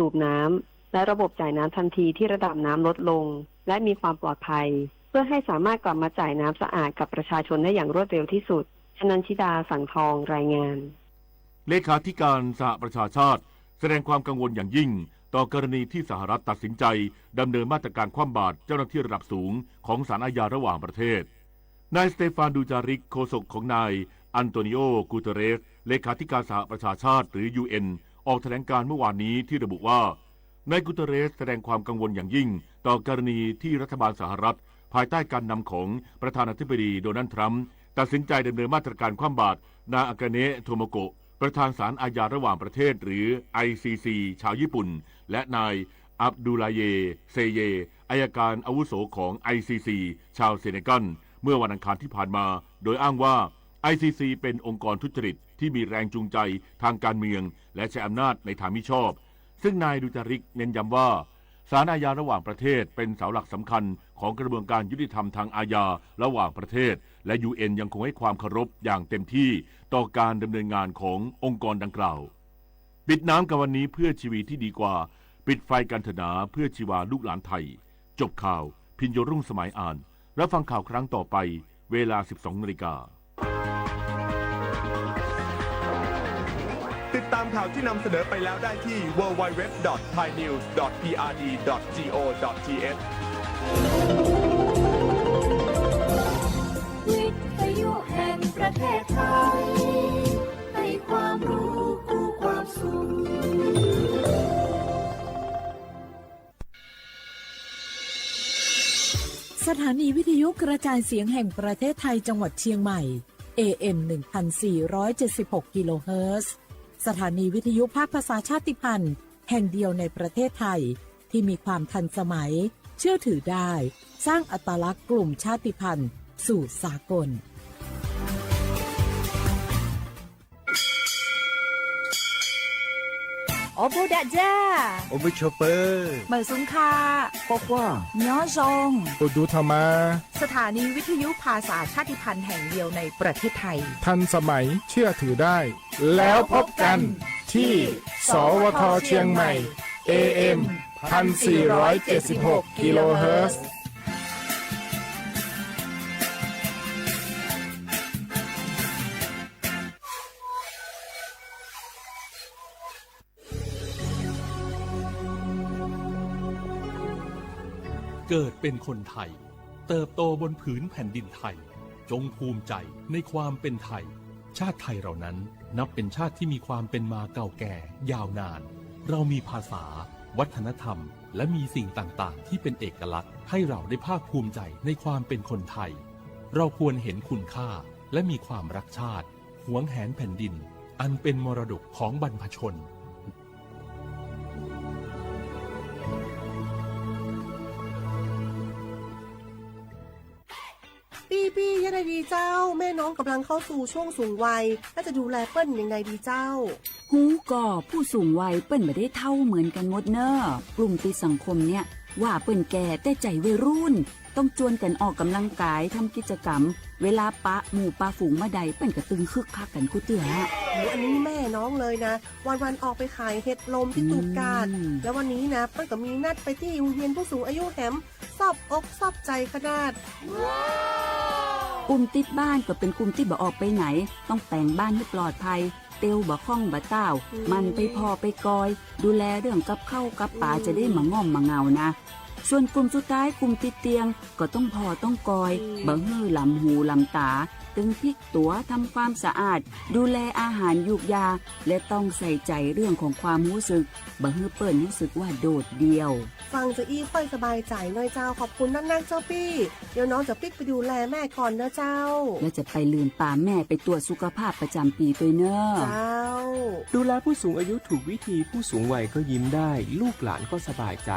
สูบน้ำและระบบจ่ายน้ำทันทีที่ระดับน้ำลดลงและมีความปลอดภัยเพื่อให้สามารถกลับมาจ่ายน้ำสะอาดกับประชาชนได้อย่างรวดเร็วที่สุดชนันชิดาสังทองรายงานเลขาธิการสหประชาชาติแสดงความกังวลอย่างยิ่งต่อกรณีที่สหรัฐตัดสินใจดำเนินมาตรการคว่ำบาตรเจ้าหน้าที่ระดับสูงของศาลอาญาระหว่างประเทศนายสเตฟานดูจาริกโฆษกของนายอันโตนิโอ กูเตเรสเลขาธิการสหประชาชาติหรือ UN ออกแถลงการเมื่อวานนี้ที่ระบุว่านายกูเตเรสแสดงความกังวลอย่างยิ่งต่อกรณีที่รัฐบาลสหรัฐภายใต้การนำของประธานาธิบดีโดนัลด์ทรัมป์ตัดสินใจดำเนินมาตรการคว่ำบาตรนายอากาเนะโทโมโกะประธานศาลอาญาระหว่างประเทศหรือ ICC ชาวญี่ปุ่นและนายอับดุลาเยเซเยอัยการอาวุโสของ ICC ชาวเซเนกัลเมื่อวันอังคารที่ผ่านมาโดยอ้างว่า ICC เป็นองค์กรทุจริตที่มีแรงจูงใจทางการเมืองและใช้อำนาจในทางมิชอบซึ่งนายดูจาริกเน้นย้ำว่าศาลอาญาระหว่างประเทศเป็นเสาหลักสำคัญของกระบวนการยุติธรรมทางอาญาระหว่างประเทศและ UN ยังคงให้ความเคารพอย่างเต็มที่ต่อการดำเนินงานขององค์กรดังกล่าวปิดน้ำกับวันนี้เพื่อชีวิตที่ดีกว่าปิดไฟกันเถอะนาเพื่อชีวาลูกหลานไทยจบข่าวพิญโยรุ่งสมัยอ่านรับฟังข่าวครั้งต่อไปเวลา 12:00 น.ติดตามข่าวที่นำเสนอไปแล้วได้ที่ www.thainews.prd.go.th วิทยุแห่งประเทศไทยให้ความรู้คู่ความสุขสถานีวิทยุกระจายเสียงแห่งประเทศไทยจังหวัดเชียงใหม่ AM 1476 กิโลเฮิรตซ์สถานีวิทยุภาคภาษาชาติพันธุ์แห่งเดียวในประเทศไทยที่มีความทันสมัยเชื่อถือได้สร้างอัตลักษณ์กลุ่มชาติพันธุ์สู่สากลโอบูดะจ้าโอบุชเปอร์เหมอซุงคาปอกว่าย้อซงโอดูธรรมาสถานีวิทยุภาษาชาติพันธุ์แห่งเดียวในประเทศไทยทันสมัยเชื่อถือได้แล้วพบกันที่สวทเชียงใหม่ AM 1476 กิโลเฮิรตซ์เกิดเป็นคนไทยเติบโตบนผืนแผ่นดินไทยจงภูมิใจในความเป็นไทยชาติไทยเรานั้นนับเป็นชาติที่มีความเป็นมาเก่าแก่ยาวนานเรามีภาษาวัฒนธรรมและมีสิ่งต่างๆที่เป็นเอกลักษณ์ให้เราได้ภาคภูมิใจในความเป็นคนไทยเราควรเห็นคุณค่าและมีความรักชาติหวงแหนแผ่นดินอันเป็นมรดกของบรรพชนปี้ยังไงดีเจ้าแม่น้องกำลังเข้าสู่ช่วงสูงวัยและจะดูแลเปิ้ลยังไงดีเจ้าหูก่อผู้สูงวัยเปิ้ลไม่ได้เท่าเหมือนกันหมดเนอะกลุ่มติดสังคมเนี่ยว่าเปิ้ลแก่แต่ใจวัยรุ่นต้องจวนกันออกกำลังกายทำกิจกรรมเวลาปะหมู่ปะฝูงมาใดเปิ้ลกระตึงคึกคักกันกูเตืออันนี้แม่น้องเลยนะวันออกไปขายเห็ดลมที่ตูบกาดแล้ววันนี้นะเปิ้ลก็มีนัดไปที่โรงเรียนผู้สูงอายุแหมซอบอกซอบใจขนาดกลุ่มติดบ้านก็เป็นกลุ่มที่บ่ออกไปไหนต้องแต่งบ้านให้ปลอดภัยเตียวบ่ข้องบ่เต้ามันไปพอไปกอยดูแลเรื่องกับข้าวกับป่าจะได้มาง่อมมาเงานะส่วนกลุ่มสุดท้ายกลุ่มติดเตียงก็ต้องพอต้องกอยบ่ฮื้อลำหูลำตาตึงพลิกตัวทำความสะอาดดูแลอาหารยุกยาและต้องใส่ใจเรื่องของความรู้สึกบ่ฮื้อเปิ้นรู้สึกว่าโดดเดี่ยวฟังจะอี้ค่อยสบายใจหน่อยเจ้าขอบคุณนักๆเจ้าปี้เดี๋ยวน้องจะปิ๊กไปดูแลแม่ก่อนนะเจ้าแล้วจะไปลืมป่าแม่ไปตรวจสุขภาพประจำปีตัวเนอะเจ้าดูแลผู้สูงอายุถูกวิธีผู้สูงวัยก็ยิ้มได้ลูกหลานก็สบายใจ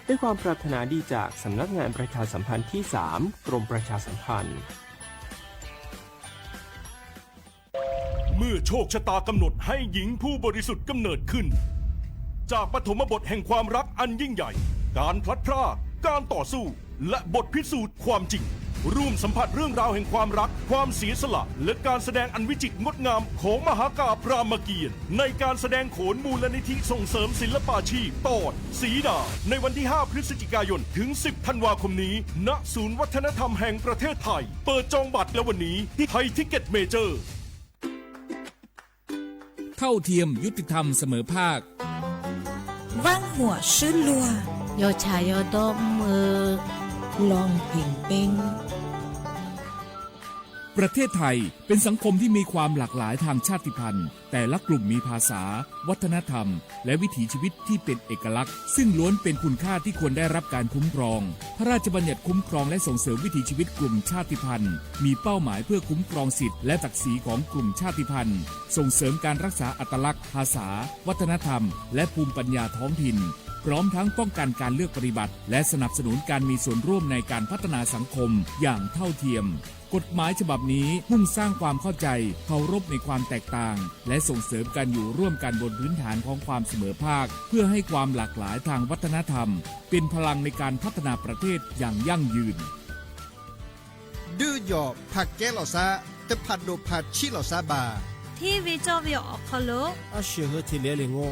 ด้วยความปรารถนาดีจากสำนักงานประชาสัมพันธ์ที่ 3 กรมประชาสัมพันธ์เมื่อโชคชะตากำหนดให้หญิงผู้บริสุทธิ์กำเนิดขึ้นจากปฐมบทแห่งความรักอันยิ่งใหญ่การพลัดพรากการต่อสู้และบทพิสูจน์ความจริง ร่วมสัมผัสเรื่องราวแห่งความรักความเสียสละและการแสดงอันวิจิตรงดงามของมหากาพย์รามเกียรติ์ในการแสดงโขนมูลนิธิส่งเสริมศิลปาชีพตอนสีดาในวันที่ 5 พฤศจิกายนถึง 10 ธันวาคมนี้ณศูนย์วัฒนธรรมแห่งประเทศไทยเปิดจองบัตรแล้ววันนี้ที่ไทยทิกเก็ตเมเจอร์เท่าเทียมยุติธรรมเสมอภาคว่างหัวชื่นลัวโยชายโยดมมือลองผิงปิงประเทศไทยเป็นสังคมที่มีความหลากหลายทางชาติพันธุ์แต่ละกลุ่มมีภาษาวัฒนธรรมและวิถีชีวิตที่เป็นเอกลักษณ์ซึ่งล้วนเป็นคุณค่าที่ควรได้รับการคุ้มครองพระราชบัญญัติคุ้มครองและส่งเสริมวิถีชีวิตกลุ่มชาติพันธุ์มีเป้าหมายเพื่อคุ้มครองสิทธิและศักดิ์ศรีของกลุ่มชาติพันธุ์ส่งเสริมการรักษาอัตลักษณ์ภาษาวัฒนธรรมและภูมิปัญญาท้องถิ่นพร้อมทั้งป้องกันการเลือกปฏิบัติและสนับสนุนการมีส่วนร่วมในการพัฒนาสังคมอย่างเท่าเทียมกฎหมายฉบับนี้มุ่งสร้างความเข้าใจเคารพในความแตกต่างและส่งเสริมการอยู่ร่วมกันบนพื้นฐานของความเสมอภาคเพื่อให้ความหลากหลายทางวัฒนธรรมเป็นพลังในการพัฒนาประเทศอย่างยั่งยืนดื้อหยอบผักแก้เหล่าซาแต่ผัดโดผัดชิเหล่าซาบาที่วิจารณ์ออกคโลอาเชื่อที่เลี้ยงโง่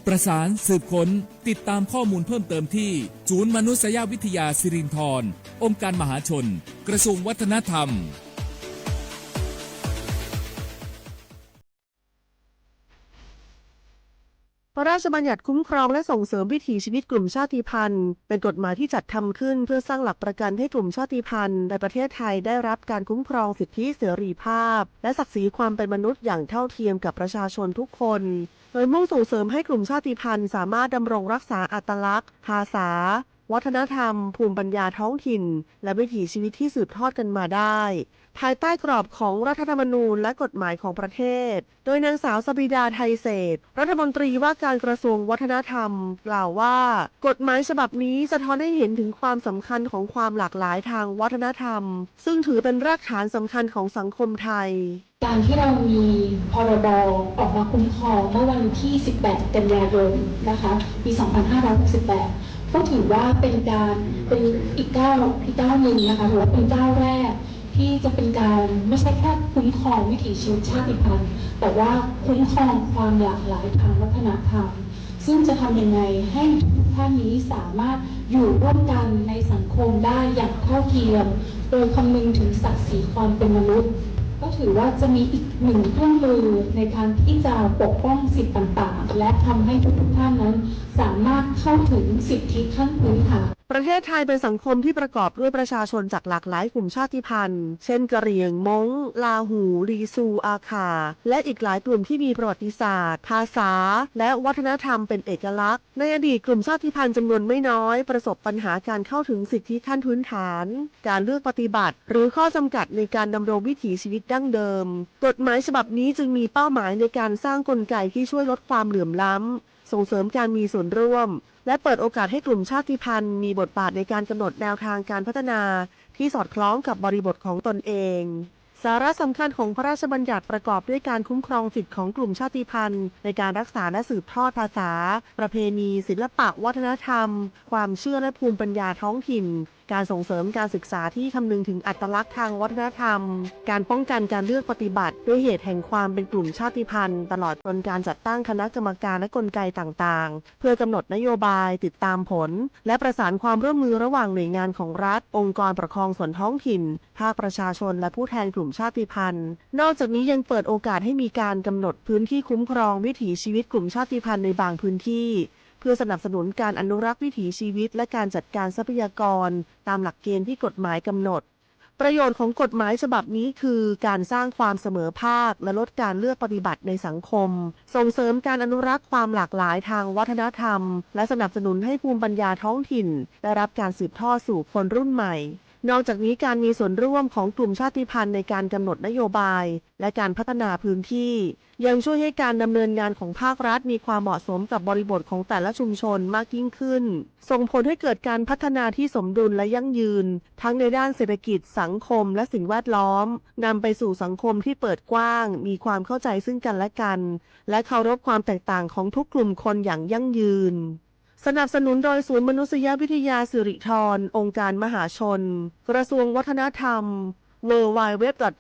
ประสานสืบค้นติดตามข้อมูลเพิ่มเติมที่ศูนย์มนุษยวิทยาสิรินธรองค์การมหาชนกระทรวงวัฒนธรรมพระราชบัญญัติคุ้มครองและส่งเสริมวิถีชีวิตกลุ่มชาติพันธุ์เป็นกฎหมายที่จัดทำขึ้นเพื่อสร้างหลักประกันให้กลุ่มชาติพันธุ์ในประเทศไทยได้รับการคุ้มครองสิทธิเสรีภาพและศักดิ์ศรีความเป็นมนุษย์อย่างเท่าเทียมกับประชาชนทุกคนโดยมุ่งส่งเสริมให้กลุ่มชาติพันธุ์สามารถดำรงรักษาอัตลักษณ์ภาษาวัฒนธรรมภูมิปัญญาท้องถิ่นและวิถีชีวิตที่สืบทอดกันมาได้ภายใต้กรอบของรัฐธรรมนูญและกฎหมายของประเทศโดยนางสาวสบิดาไทยเศรษฐ์รัฐมนตรีว่าการกระทรวงวัฒนธรรมกล่าวว่ากฎหมายฉบับนี้สะท้อนให้เห็นถึงความสำคัญของความหลากหลายทางวัฒนธรรมซึ่งถือเป็นรากฐานสำคัญของสังคมไทยการที่เรามีพรบออกมาคุ้มครองเมื่อวันที่ 18 กันยายนนะคะ ปี 2568 ก็ถือว่าเป็นอีกก้าวหนึ่งนะคะหรือว่าเป็นก้าวแรกที่จะเป็นการไม่ใช่แค่คุ้มครองวิถีชีวิตชาติพันธุ์แต่ว่าคุ้มครองความหลากหลายทางวัฒนธรรมซึ่งจะทำยังไงให้ทุกท่านนี้สามารถอยู่ร่วมกันในสังคมได้อย่างเท่าเทียมโดยคำนึงถึงศักดิ์ศรีความเป็นมนุษย์ก็ถือว่าจะมีอีกหนึ่งเครื่องมือในการที่จะปกป้องสิทธิต่างๆและทำให้ทุกท่านนั้นสามารถเข้าถึงสิทธิขั้นพื้นฐานประเทศไทยเป็นสังคมที่ประกอบด้วยประชาชนจากหลากหลายกลุ่มชาติพันธุ์เช่นกะเหรี่ยงม้งลาหูลีซูอาคาและอีกหลายกลุ่มที่มีประวัติศาสตร์ภาษาและวัฒนธรรมเป็นเอกลักษณ์ในอดีตกลุ่มชาติพันธุ์จำนวนไม่น้อยประสบปัญหาการเข้าถึงสิทธิขั้นพื้นฐานการเลือกปฏิบัติหรือข้อจำกัดในการดำรงวิถีชีวิตดั้งเดิมกฎหมายฉบับนี้จึงมีเป้าหมายในการสร้างกลไกที่ช่วยลดความเหลื่อมล้ำส่งเสริมการมีส่วนร่วมและเปิดโอกาสให้กลุ่มชาติพันธุ์มีบทบาทในการกำหนดแนวทางการพัฒนาที่สอดคล้องกับบริบทของตนเองสาระสำคัญของพระราชบัญญัติประกอบด้วยการคุ้มครองสิทธิของกลุ่มชาติพันธุ์ในการรักษาและสืบทอดภาษาประเพณีศิลปะวัฒนธรรมความเชื่อและภูมิปัญญาท้องถิ่นการส่งเสริมการศึกษาที่คำนึงถึงอัตลักษณ์ทางวัฒนธรรมการป้องกันการเลือกปฏิบัติด้วยเหตุแห่งความเป็นกลุ่มชาติพันธุ์ตลอดจนการจัดตั้งคณะกรรมการและกลไกต่างๆเพื่อกำหนดนโยบายติดตามผลและประสานความร่วมมือระหว่างหน่วยงานของรัฐองค์กรปกครองส่วนท้องถิ่นภาคประชาชนและผู้แทนกลุ่มชาติพันธุ์นอกจากนี้ยังเปิดโอกาสให้มีการกำหนดพื้นที่คุ้มครองวิถีชีวิตกลุ่มชาติพันธุ์ในบางพื้นที่เพื่อสนับสนุนการอนุรักษ์วิถีชีวิตและการจัดการทรัพยากรตามหลักเกณฑ์ที่กฎหมายกำหนดประโยชน์ของกฎหมายฉบับนี้คือการสร้างความเสมอภาคและลดการเลือกปฏิบัติในสังคมส่งเสริมการอนุรักษ์ความหลากหลายทางวัฒนธรรมและสนับสนุนให้ภูมิปัญญาท้องถิ่นได้รับการสืบทอดสู่คนรุ่นใหม่นอกจากนี้การมีส่วนร่วมของกลุ่มชาติพันธุ์ในการกำหนดนโยบายและการพัฒนาพื้นที่ยังช่วยให้การดำเนินงานของภาครัฐมีความเหมาะสมกับบริบทของแต่ละชุมชนมากยิ่งขึ้นส่งผลให้เกิดการพัฒนาที่สมดุลและยั่งยืนทั้งในด้านเศรษฐกิจสังคมและสิ่งแวดล้อมนำไปสู่สังคมที่เปิดกว้างมีความเข้าใจซึ่งกันและกันและเคารพความแตกต่างของทุกกลุ่มคนอย่างยั่งยืน สนับสนุนโดยศูนย์มนุษยวิทยาสิริธรองค์การมหาชนกระทรวงวัฒนธรรม www.sac.or.th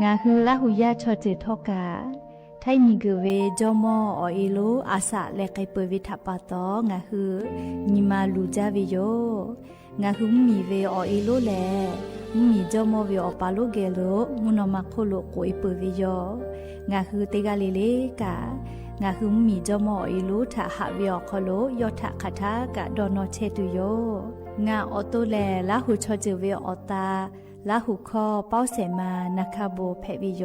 งาคือละหุยาชอเจทอกาไทยมีกเวจอมออเอโลอาสะและไกเปวิทัปปะตองาคือนิมาลูจาวิโยงาคือมีเวอเอโลแลมีจอมอเวอปาโลเกโลมุนอมาโคโลโกอิเปวิโยงาคือเตกาเลเลกางาคือมีจอมอเอโลทะหะเวอคโลยอทะคาทากะดอนอเชตุโยงาออโตแลละหุชอเจเวอตาละหุคอเป้าเสมานะคะโบเพวิโย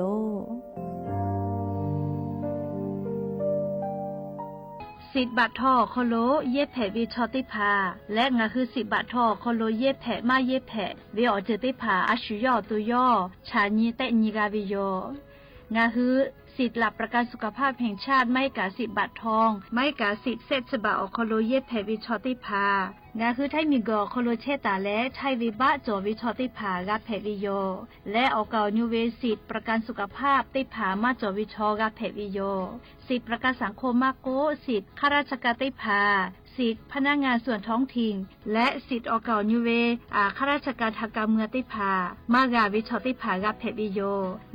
สิบบาททอโคโลเย็บแผวิชอติพาและงาคือ10 บาททอโคโลเย็บแผมาเย็บแผวิออเจติพาอาชุยอตุยอชาญีเตญิกาวิโยงาคือสิทธิ์หลับประกันสุขภาพแห่งชาติไม่กา10 บาททองไม่กาสิทธิ์เซตฉบับโคโลเย็บแผวิชอติพางาคือไทยมีกอโคโลเชตาและไทยวิบะจอวิชอติผากาแผวิโยและออกเกานิเวสิทธิ์ประกันสุขภาพติผามาจอวิชอกาแผวิโยสิทธิ์ประกันสังคมมาโกสิทธิ์ข้าราชการติผาสิทธิ์พนักงานส่วนท้องถิ่นและสิทธิ์ออกเกานิเวข้าราชการทางการเมืองติผามากาวิชอติผากาแผวิโย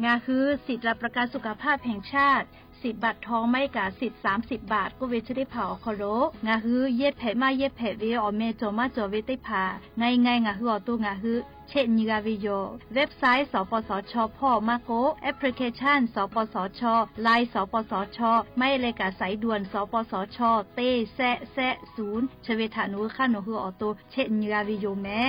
งาคือสิทธิ์รับประกันสุขภาพแห่งชาติ10 บาททองไม่กาสิทธิ์30 บาทก็เวชได้เผาคอโลงาฮือเย็บแผมาเย็บแผเวอเมจอมาจอเวติผาไงงาฮืออตุงาฮือเช่นนิกาวิโยเว็บไซต์สปสชพ่อมาโกแอปพลิเคชันสปสชไลน์สปสชไม่เลยกาสายด่วนสปสชเต้แซ0ชเวทานุข้าโนฮืออตุเช่นนิกาวิโยแม่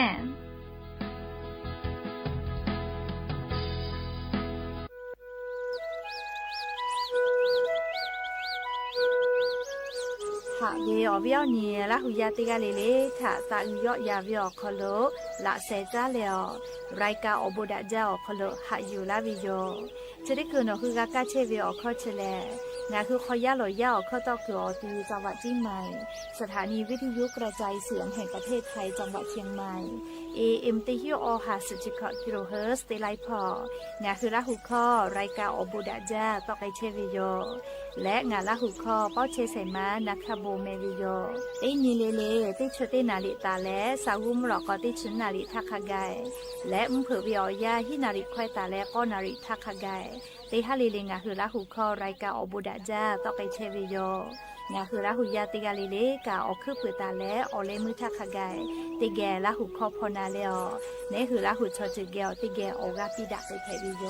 เวอเวียวเนี่ยละหุยาติกาเลเลถ้าตาอุยอยาเวียวคโลละเซจาเลอรายกาอโบดะเจ้าคโลหะอยู่ลาวิโยจะได้คืนคือกากาเชเวียวคอเชเลงาคือคอยาลอยาข้อตอคืออตีจังหวัดเชียงใหม่สถานีวิทยุกระจายเสียงแห่งประเทศไทยจังหวัดเชียงใหม่ AM ติฮิโอฮาสุจิคอกิโลเฮิรตซ์เตไลพองาคือละหุข้อรายกาอโบดะเจ้าตอไกเชวิโยและงานละหุคอเป้าเชเซมานะคะโบเมวิโยไอนีเลเลติชเตนาลิตาและสาวุมหลอกติชนาลิทักขกายและมเผวิอยาฮินาริควายตาและก็นาริทักขกายติฮาลิเลงาคือละหุคอรายกาอบุดะจาตอไปเชวิโยงาคือละหุยาติกาลิเลกาออคือเปตาและออเลมือทักขกายติแกละหุคอพนาเลอเนคือละหุชอจิเกลติแกออกาปิดะไปเทวิโย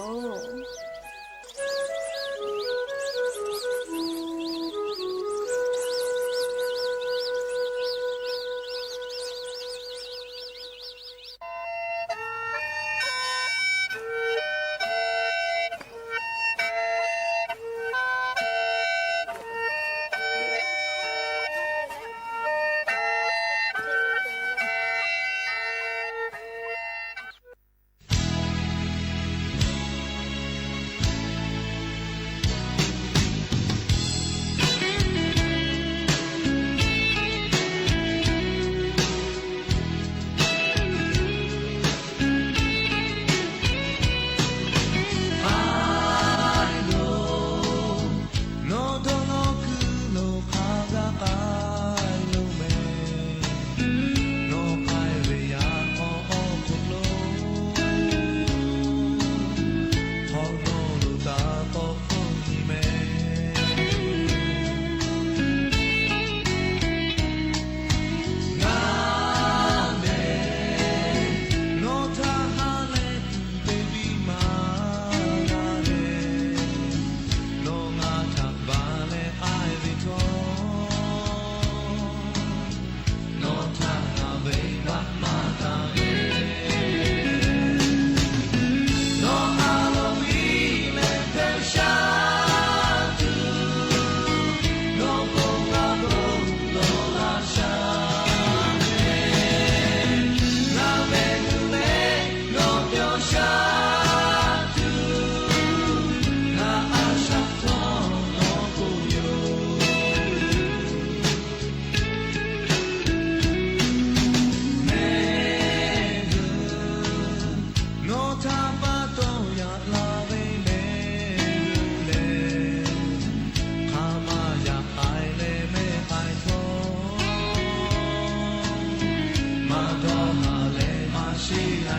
「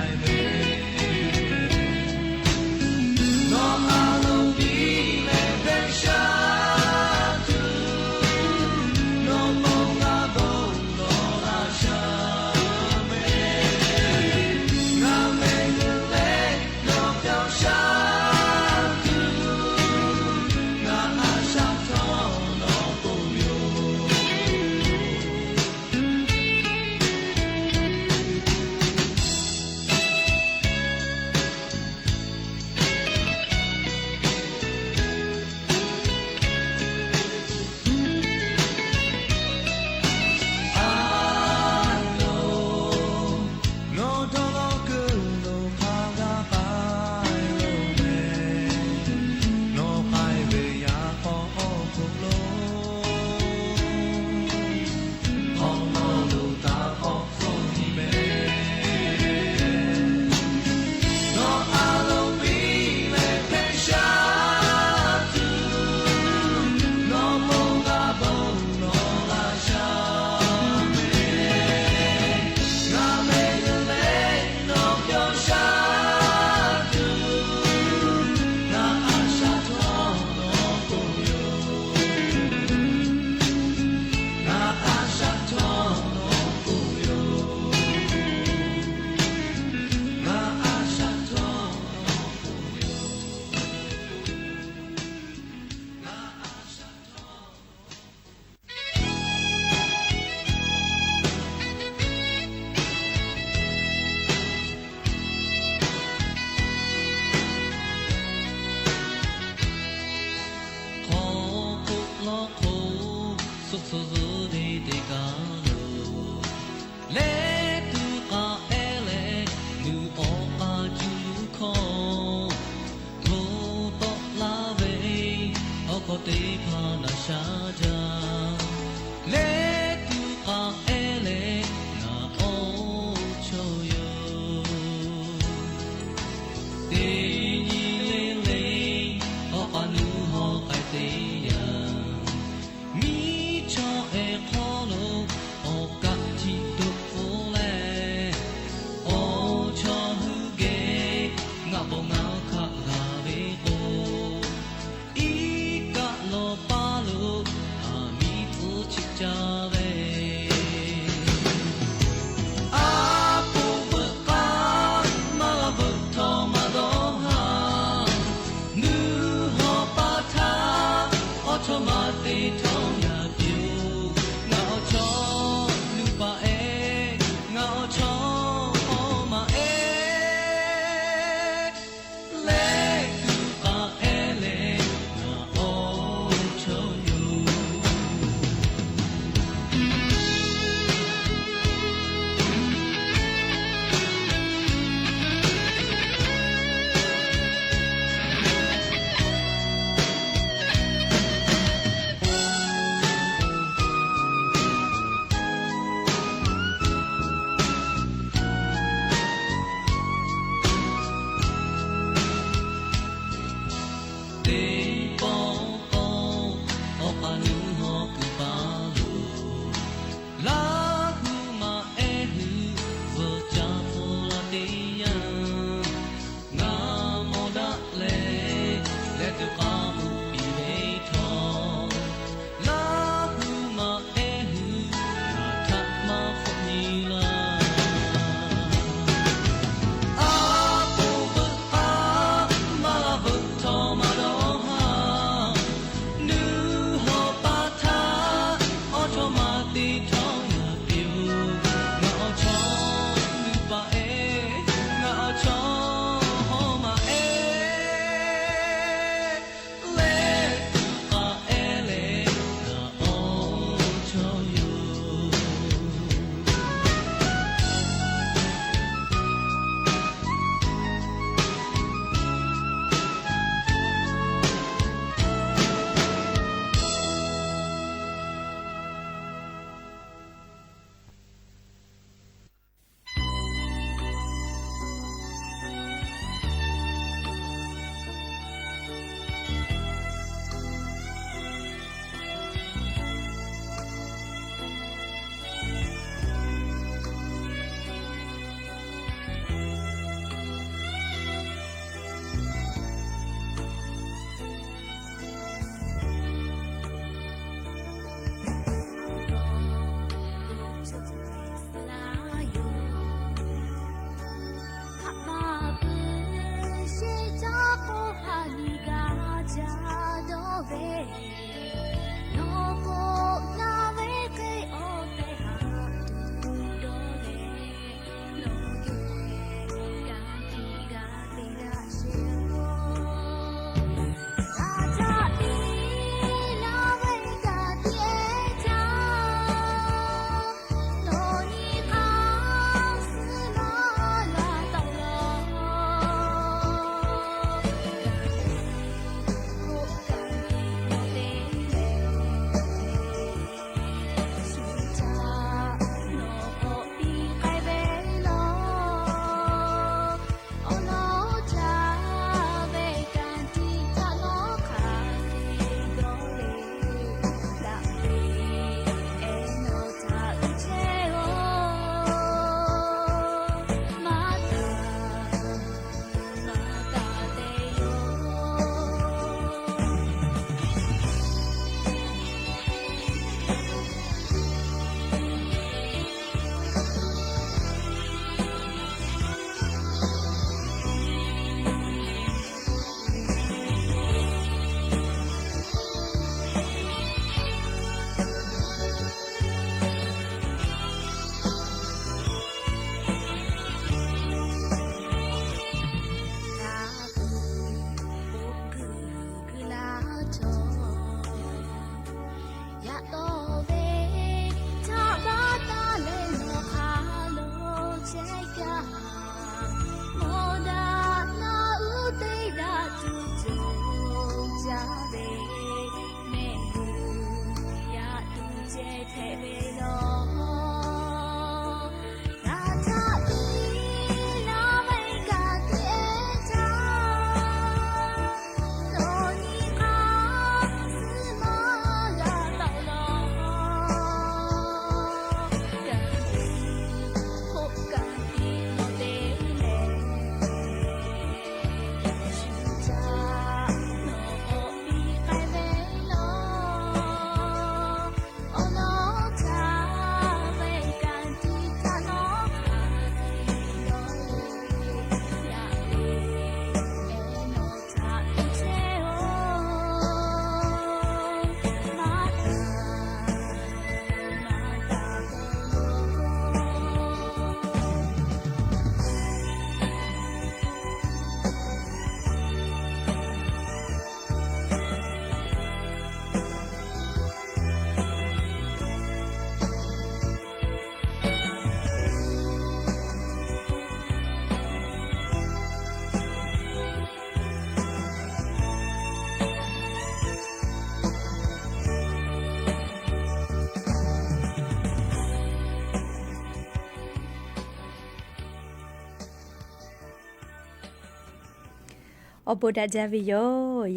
obo da ja vi yo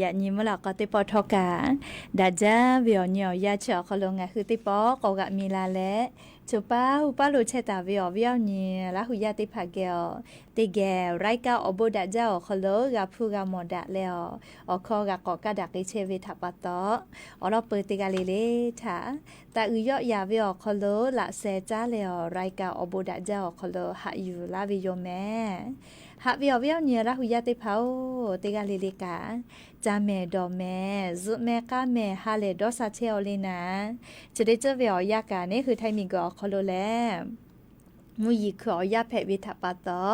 ya ni ma la ka te po tho ka da ja vi yo nyo ya cha kholo nga hu te po ko ga mi la le chu pa hu pa lo che ta vi yo ni la hu ya te pha ge yo te ge rai ka obo da ja kholo ga phu ga mo da le o kho ga ko ka da ke che vi tha pa to o lo pe te ga le le tha ta u yo ya vi yo kholo la se cha le yo rai ka obo da ja kholo ha yu la vi yo me hạ biểu biểu nhiều là hủy tế pháo tế gà lì lì cả cha mẹ đò mẹ giúp mẹ cá mẹ hà lệ đo sa treo lên nè chỉ để cho biểu ya cả nàyคือไทยมีก็ขอโลแลมุยขอยาแพวิทัปะตอ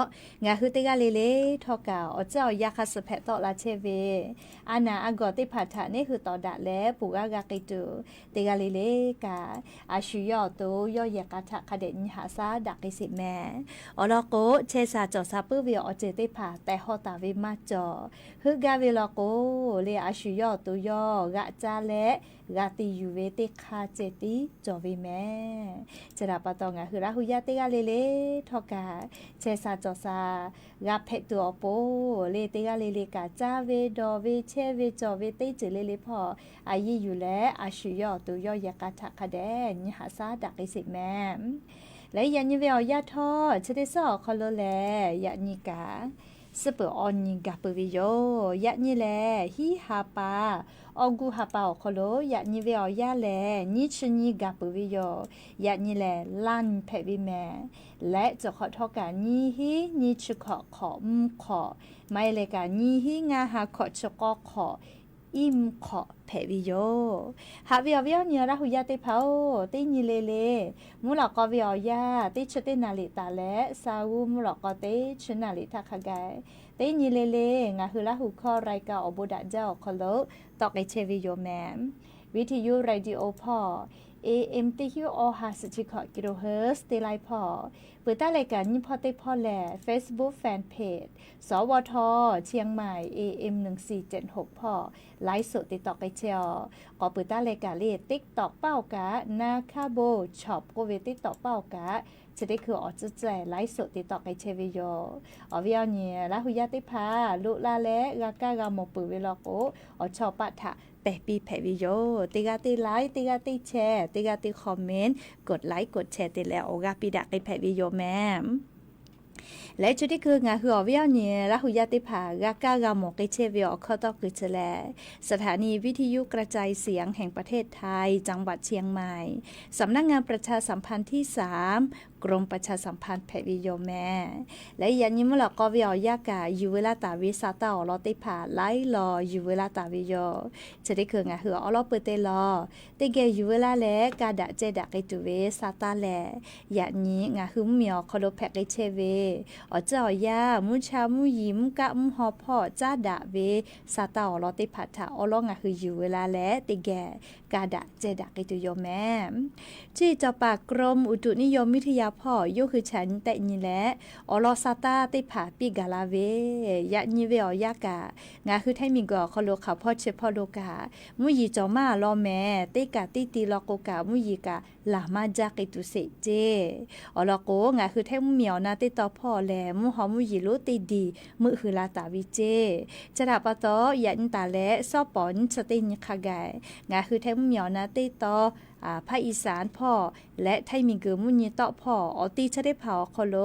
งาคือเตกาเลเลทอกาอเจ้ายาคัสแพตอลาเชเวอานาอากอติผัดะนี่คือตอดะแลปูกากากิตุเตกาเลเลกาอาชุยอโตยอยกาทะคเดญหาซาดักกิสิแมอลอโกเชซาจอซาปื้อเวียอเจติผาแต่ฮอตาวิมาจอฮึกาเวลอโกเลอาชุยอโตยอกะจาเลกาติยูเวติคาเจติจอวิแมจราปะตองาคือราหุยาเตกาเลเลทอกาเชซาจอซากาเพตัวโปเลเตกาเลเลกาจาเวดอเวเชเวจอเวเตจิเลเลพออายีอยู่แลอาชุยอตัวยอยากาทะคเดญหาซาดักอิสิแมและยันยิเวอยาทอชะเดซอคอโลแลยะนิกาสเปออนนิกาเปวิโยยะนิแลฮิฮาปาอกูฮาปาคอโลยะนิเวอยาแลนิชนิกาเปวิโยยะนิแลลันเพวิแมและจะขอทอกานีฮินิชขอขอไม่เลยกานีฮิงาฮาขอชกขออิมขอเพวิโยหาวิวเนี่ยราหุยาติเผาติญิเลเลมุหลอกวิวยาติชตินาลิตาและซาวูมุหลอกติชนาลิทักขกายติญิเลเลงาคือราหุข้อรายกาอบุดะเจ้าคอโลตอกไอเชวิโยแมมวิทยุเรดิโอพอAM ติฮิโอฮาสจิคกิโลเฮิรตซ์ติไลพอเปิดใต้รายการยิมพอเตพอแล Facebook Fanpage สวทเชียงใหม่ AM 1476พอไลฟ์สดติดต่อไปเชียวก็เปิดใต้รายการเลติ๊กตอกเป้ากะนาคาโบช็อปโกเวติ๊กตอกเป้ากะจะได้คือออกจะแจไลฟ์สดติดต่อไปเชวิโยอวิเอาเนี่ยละหุยาติพาลุลาและกากากาโมปุเวลโกอชอปะทะแปะปีแผวิโยติกาติไลค์ติกาติแชร์ติกาติคอมเมนต์กดไลค์กดแชร์ติแล้วโอกาปิดะไปแผวิโยแมมและจุดที่คืองาคืออวิเอาเนี่ยละหุยาติผากากากาโมกเชวิโอข้อต่อคือเฉลสถานีวิทยุกระจายเสียงแห่งประเทศไทยจังหวัดเชียงใหม่สำนักงานประชาสัมพันธ์ที่3กรมประชาสัมพันธ์แผวิโยแม่และยันยิมหลอกวิอยากาอยู่เวลาตาวิซาตาอลอติผาไล่รออยู่เวลาตาวิโยจะได้คืองาคืออลอเปเตลอติเกอยู่เวลาแลกาดะเจดะกิตุเวซาตาแลยันนี้งาคือเมียวคอโลแพกเชเวอเจ้ายามุชามุยิมกะมุฮอพ่อจ้าดะเวซาตาอลอติผาทาอลองาคืออยู่เวลาแลติเกกาดะเจดะกิตุโยแม่ที่เจ้าปากกรมอุตุนิยมวิทยาพ่อยุคือฉันแต่นี่แหละอลอซาตาติผาปิกาลาเวยะนิเวอยากางาคือไทมิงกอคอโลขาพ่อเชพ่อโลกามุยีจอมาลอแม่ติกาติตีลอโกกามุยีกาลามาจากิตุเสเจอลอโกงาคือไทมุเมียวนาติตอพ่อแลมุหอมุยีโลติดีมือคือลาตาวิเจจะดาปะตอยันตาและซอปอนสติญคากายงาคือไทมุเมียวนาติตอภาคอีสานพ่อและไทยมีเกือมุญต่อพ่ออตีชะได้เผาคอโล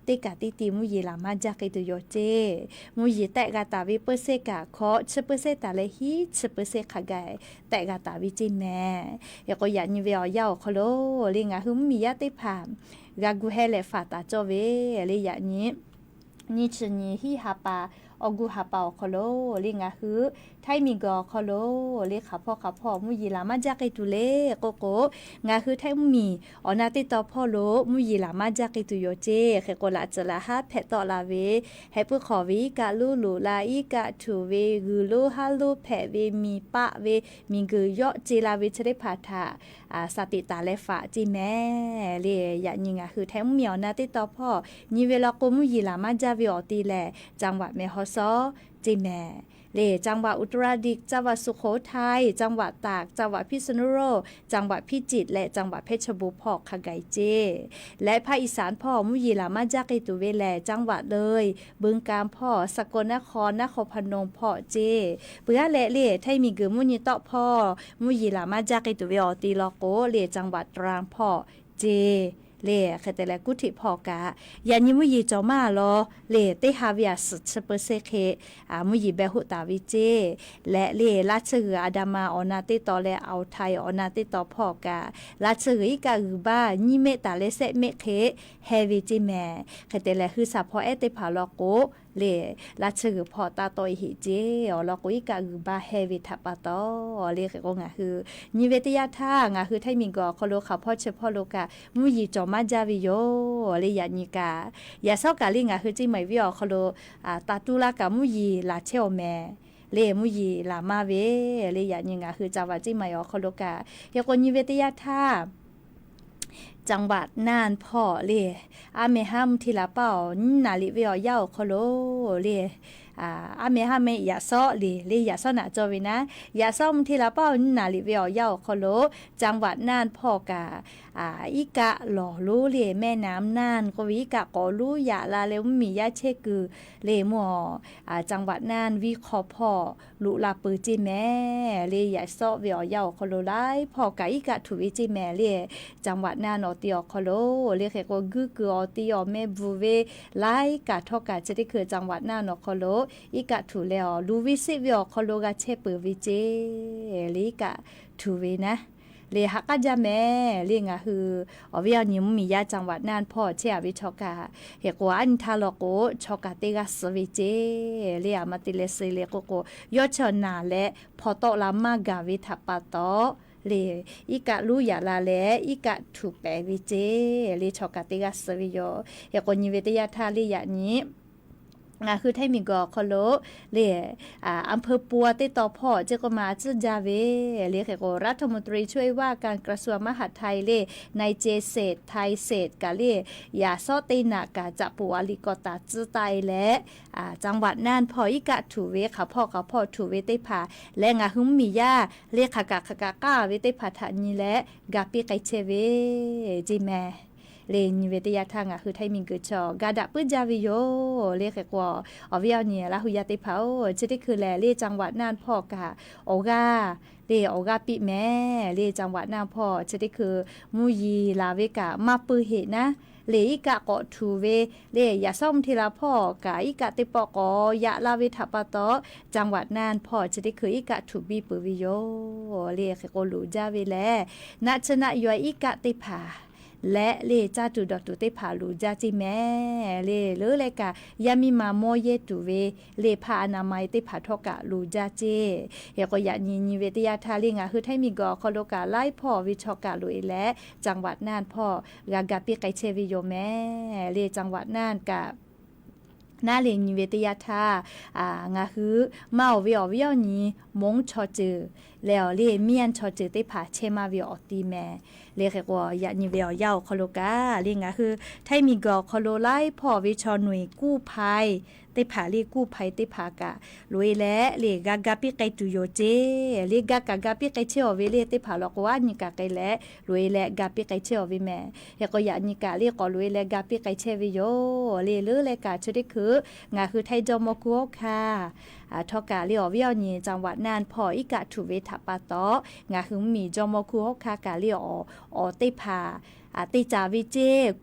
ติกาติตีมุยีลามาจากิตุโยเจมุยีแตกาตาวิเปเซกาเคาะเชเปเซตาเลฮีเชเปเซขากายแตกาตาวิจิแม่ยก็ยันเวียวยาวคอโลลิงาหุมมียาติผามกากูเฮเลฟาตาโจเวเลยยานี้นิชนีฮิฮาปาอกูฮาปาคอโลลิงาคือไทยมีกอคอโลเลขาพ่อมุยีลามาจากิตุเลโกโกงาคือไทยมีอนาติตอพ่อโลมุยีลามาจากิตุโยเจเคโกลาจลาฮาเพตอลาเวให้ปุขอวิกาลูลูลาอีกาทูเวกุโลฮาลูเพเวมีปะเวมีกุยอจิลาเวชได้พาทาสติตาเลฝาจิแม่เลยะยิงาคือไทยมีอนาติตอพ่อนิเวลาโกมุยีลามาจาวิออตีแลจังหวัดเมฮอซอจิแม่ จังหวัดอุตรดิตถ์จังหวัดสุโขทัยจังหวัดตากจังหวัดพิษณุโลกจังหวัดพิจิตรและจังหวัดเพชรบูรณ์พ่อขะไกเจและภาคอีสานพ่อมุยีลามาจากตุเวแลจังหวัดเลยบึงกาฬพ่อสกลนครนครพนมพ่อเจเปื้อและไทยมีเกือมุยีตอพ่อมุยีลามาจากตุเวอตีลอโกจังหวัดตรังพ่อเจค่ะแต่ละกุฏิพอกะยานิมุยีจอมาลอเตฮาวิอาสเปเซเคมุยีเบหุตาวิเจและราชเหืออาดามาออนาติตอและเอาไทยออนาติตอพอกะราชเหืออีกะอืบ้านิเมตาเลเซเมเคเฮวิจิแมค่ะแต่ละคือสัพพอเอเตพาลอโกราชเหือพอตาโตยหิเจอลอโกอีกะอืบ้าเฮวิทัปปะตอก็งะคือนิเวตยาทางะคือไทยมิงกอคโลคาพ่อเฉพาะโลกะมุยีจอมาจาวิโยยานิกายาซอกะลิงะคือจิไหมวิอคโลตาตุลากะมุยีลาเชโอแมมุยีลามาเวยานิงะคือจาวาจิไหมอคโลกะยากนิเวตยาทาจังหวัดน่านพ่ออาเมฮัมทีละเป้านาลิเวียเย้าคโลอาเมฮัมยาซอยาซอนะจอวินะยาซอมทีละเป้านาลิเวียเย้าคโลจังหวัดน่านพ่อกะอีกะหล่อรู้แม่น้ำน่านกวิกะกอรู้ยาลาเลวมียาเชกือหมอจังหวัดน่านวิคอพ่อลุลาปือจิแม่ยาซอเวียเย้าคโลไลพ่อกะอีกะถุวิจิแม่จังหวัดน่านอติอคโลเคก็กึกอติอแม่บูเวไลกะทอกะจะได้คือจังหวัดน่านอคโลอีกะถุแล้วลูวิสิเวียคโลกะเชปือวิเจลิกะถุเวนะฮักกะจาแม่งะคืออวิยานิมมียาจังหวัดน่านพ่อเชอวิชอกะเฮกวอันทาโลโกชอกะเตกะสวิเจอามาติเลเซโกโกยอชนาและพอโตลามากาวิทัปปะโตอีกะรู้ยาลาแลอีกะถูกแปวิเจชอกะเตกะสวิโยเฮกนิเวตยาทาลิยานี้คือไทยมีกอคโลอำเภอปัวติต่อพ่อเจก็มาจื้อจาเวก็รัฐมนตรีช่วยว่าการกระทรวงมหาดไทยในเจเศษไทยเศษกะยาซอตินากะจะปัวลิกอตาจื้อไตและจังหวัดน่านพ่ออีกะถูเวค่ะพ่อกับพ่อถูเวติผาและงาหึมมียาขะกะก้าเวติผาทะนี้และกะปิไกเชเวจิแมนิเวตยาทางคือไทยมิงกุชอกาดะปื้จาวิโยกกว่าอวิยาเนี่ยละหุยาติเผาจะได้คือแลจังหวัดน่านพ่อกะโอกาโอกาปิแม่จังหวัดน่านพ่อจะได้คือมุยีลาเวกะมาปือเหนะอีกะกอทูเวยาซ่อมทีละพ่อกะอีกะติปอกอยะลาเวทัปปะตอจังหวัดน่านพ่อจะได้คืออีกะทูบีปือวิโยกโกลูจาเวแลนัชนะยอยอีกะติผาและจ้าตุดอตุเตผาลูจาจิแม่เลกะยามีมาโมเยตุเวพาอนามัยเตผาทอกะลูจาเจก็ยานิเวตยาทาลิงคือให้มีกอคโลกาไล่พ่อวิชอกะลุและจังหวัดน่านพ่อกากาปิไกเชวิโยแม่จังหวัดน่านกะนาเลนิเวตยาทางาคือเมาวิอวิอนี้มงชอจือแล้วเมียนชอจือเตผาเชมาวิอตีแม่ก็ยานิเวเย้าคโลกางาคือไทยมีกอคโลไลพ่อวิชอหน่วยกู้ภัยเตผากู้ภัยเตผากะลุยและกากาปิไกตุโยเจกากาปิไกเชอเวเตผาลอกว่านิกาไกและลุยและกาปิไกเชอวิแม่ก็ยานิกาก็ลุยและกาปิไกเชวิโยเลกาจะได้คืองาคือไทยจอมกุโอค่ะทอกาอวิยานีจังหวัดน่านพ่ออีกะถุเวทัปปะตองาคือมีจอมกุโอค่ะกาอเตผาติจาวิเจ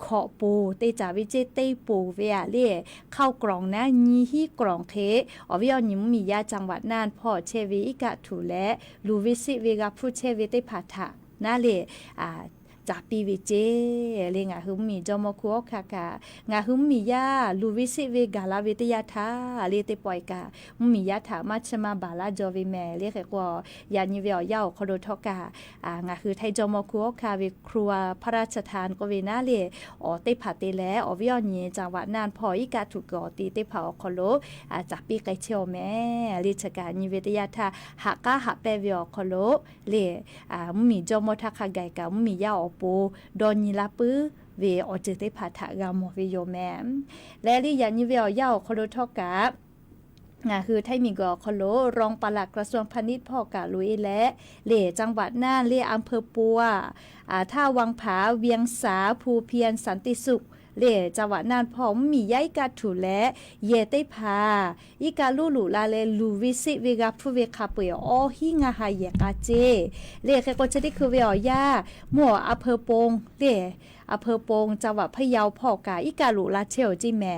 ขอปูติจาวิเจเตปูเวียเข้ากล่องนะยีฮีกล่องเคอวิยานิมมียาจังหวัดน่านพ่อเชวีอีกะถุและลูวิสิเวกาพูเชวิเตผาทะนาจากปีวิเจงาหึมมีจอมคุโอคากางาหึมมียาลูวิสิเวกาลาวิตยาทาเตปอยกามียาถามัชมาบาลาจอวิแม่กว่ายานิเวเย้าคโดทอกางาคือไทยจอมคุโอคาวิครัวพระราชทานกเวนาเตผาเตแลอวิยานีจังหวัดน่านพออีกาถูกก่อตีเตผาคโลจากปีไกเชียวแม่ชกานิเวตยาทาหักกะหักเปวิอคโลมีจอมทักไกกามียาปูดอนิลาปือเวอเจเตผาทะกามวิโยแมและยานิเวเย้าคโลทอกะ คือไทยมีกอคโลรองปลัดกระทรวงพาณิชย์พ่อกะลุยและเหล่จังหวัดน่านเล่อำเภอปัวท่าวังผาเวียงสาภูเพียรสันติสุขเล่จังหวัดน่านพร้อมมีย้ายกาถูและเยเต้พาอีกาลูลูลาเลลูวิสิเวกาพูเวคาเปยอหิงาหายกาเจเล่แค่ก็จะได้คือเวอยามั่วอำเภอปงเล่อำเภอปงจังหวัดพะเยาพ่อกาอีกาลูลาเชลจิแม่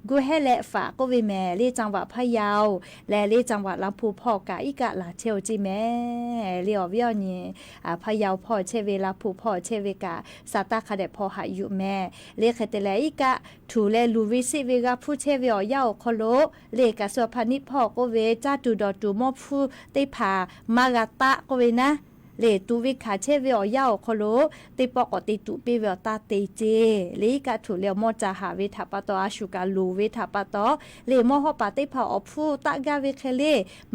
กูให้และฝากก็เวแม่เล่จังหวัดพะเยาและเล่จังหวัดลำพูพ่อกาอีกาลาเชลจิแม่เล่อเวียนี่พะเยาพ่อเชเวลาผู้พ่อเชเวกาสาตาคาเดพ่อหายุแม่เล่แค่แต่และอีกาถูเลลูวิสิเวกาผู้เชเวอยาคโลเล่กะสวพานิชพ่อก็เวจ้าตูดอตูมอผู้ได้พามากาตะก็เวนะเลตูวิคาเชเวอยาคโลติปอกติตุปิเวตาเตเจเลกะถูเลมอจาหาเวทาปะตออาชุกาลูเวทาปะตอเลมอฮอปาติพาอผู้ตะกาเวเคเล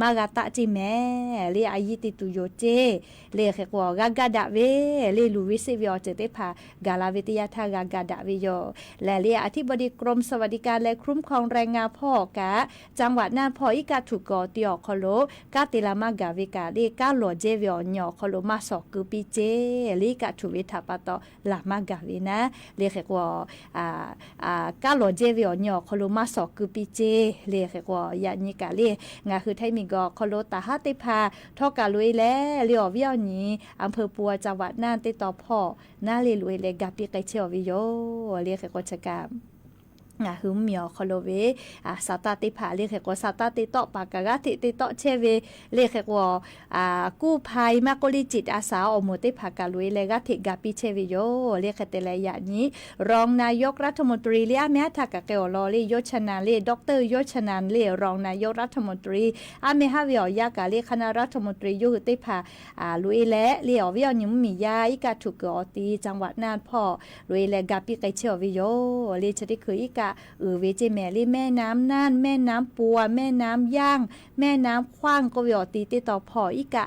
มากาตะจิแม่เลอายิติตุโยเจเลเขกวกากาดะเวเลลูวิสิเวอเจติพากาลาเวติยาทากากาดะเวโยและเลอธิบดีกรมสวัสดิการและคุ้มครองแรงงานพ่อกะจังหวัดน่านพ่ออีกาถูกกอติอคโลกาติลามากาเวกาเลกาโลเจเวอญอคโลมาสอกุปิเจเลกาถูเวทาปะตอลามากาเวนะเลเขกวกาโลเจเวอญอคโลมาสอกุปิเจเลเขกวยานิกาเลงาคือไทยมีกอคโลตาหาติพาทอกาลุยและเลอเวียนี้อำเภอปัวจังหวัดน่านติต่อพ่อนาเลลุยเลกาปิไกเชอวิโยเลเขกวชกามหืมเมียวคโลเวสาตาติผาเรียกว่าสาตาติโตปากกะติโตเชเวเรียกว่ากู้ภัยมากลิจิตอาสาอมุติผากาลุยเลกะติกาปิเชวิโยเรียกแต่ละอย่างนี้รองนายกรัฐมนตรีเลียแม้ทากะเกอลอเลยชนาเลดรยชนันเลรองนายกรัฐมนตรีอาเมฮาวิอยากาเลคณะรัฐมนตรียุติผาลุยและเลียววิอนิมมียาอีกาถูกกอตีจังหวัดน่านพ่อลุยเลกาปิไกเชวิโยเลชดิคืออีกาเวเจแม่ลีแม่น้ำน่านแม่น้ำปัวแม่น้ำย่างแม่น้ำขว้างก็วิอตีติต่อพออีกะ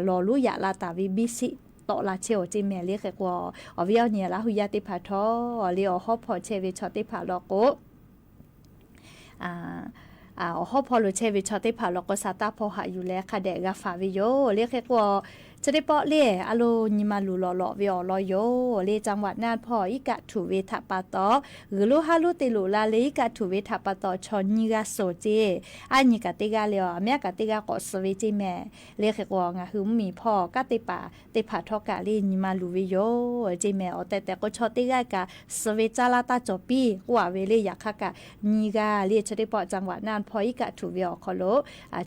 รอลุยะลาตาวิบิสิตอลาเชโอจิแม่เรียกกว่าอวิอเนี่ยละหุยาติพาทอเลียวฮอพอเชวิชอติพาลอโกฮอพอลุเชวิชอติพาลอโกซาตาพอหาอยู่แล้วค่ะเดกาฟาวิโยเรียกกว่าจะได้เปาะเล่อโลนิมาลูลอวิอลอยโยเลจังหวัดน่านพ่ออีกะถูเวทาปาตอหรือลูฮาลูติลูลาเลอีกะถูเวทาปาตอชอนนิกาโซเจอันนี้กะติกาเลอแม่กะติกากอสเวจิแม่เลขกวงหืมมีพ่อกะติปาติผาทอกะเลนิมาลูวิโยเจแม่อแต่ก็ชอติกากะสเวจาลาตาจอปีกว่าเวเลอยากคะกะนิกาเลจะได้เปาะจังหวัดน่านพ่ออีกะถูเวอคโล